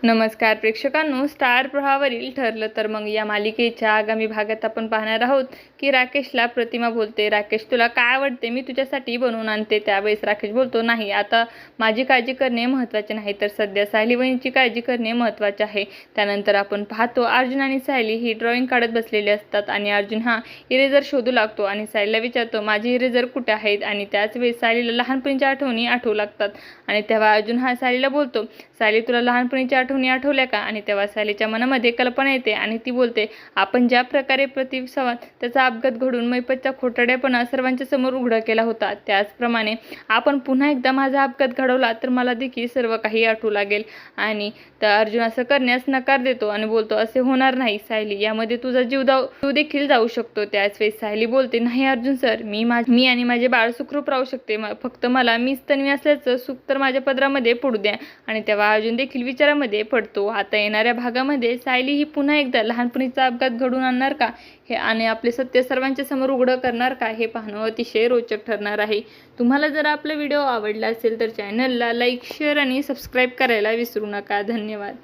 नमस्कार प्रेक्षकांनो, स्टार प्रवाहावरील ठरलं तर मग या मालिकेच्या आगामी भागात आपण पाहणार आहोत की राकेशला प्रतिमा बोलते, राकेश तुला काय आवडते, मी तुझ्यासाठी बनवून आणते. त्यावेळेस राकेश बोलतो, नाही आता माझी काळजी करणे महत्त्वाचे नाही, तर सध्या सायली वहिनीची काळजी करणे महत्त्वाचे आहे. त्यानंतर आपण पाहतो अर्जुन आणि सायली ही ड्रॉइंग काढत बसलेली असतात आणि अर्जुन हा इरेजर शोधू लागतो आणि सायलीला विचारतो माझे इरेजर कुठे आहेत. आणि त्याच वेळेस सायलीला लहानपणीच्या आठवणी आठवू लागतात आणि तेव्हा अर्जुन हा सायलीला बोलतो, सायली तुला लहानपणीच्या आठवणी आठवल्या का. आणि तेव्हा सायलीच्या मनामध्ये कल्पना येते आणि ती बोलते, आपण ज्या प्रकारे प्रतिसंवाद त्याचा अपघात घडून मैपतचा खोटारडेपणा सर्वांच्या समोर उघडा केला होता, त्याचप्रमाणे आपण पुन्हा एकदा माझा अपघात घडवला तर मला देखील सर्व काही आठवू लागेल. आणि तर अर्जुन असं करण्यास नकार देतो आणि बोलतो, असे होणार नाही सायली, यामध्ये तुझा जीव देखील जाऊ शकतो. त्याच वेळेस सायली बोलते, नाही अर्जुन सर, मी आणि माझे बाळ सुखरूप राहू शकते, फक्त मला मीच तन्वी असल्याचं सुख तर माझ्या पदरामध्ये पडू द्या. आणि तेव्हा अर्जुन देखील विचारामध्ये पडतो. आता येणाऱ्या भागामध्ये सायली ही पुन्हा एकदा लहानपणीचा अपघात घडून आणणार का हे आणि आपले सत्य सर्वांच्या समोर उघडं करणार का हे पाहणं अतिशय रोचक ठरणार आहे. तुम्हाला जर आपला व्हिडिओ आवडला असेल तर चॅनलला लाईक, शेअर आणि सबस्क्राईब करायला विसरू नका. धन्यवाद.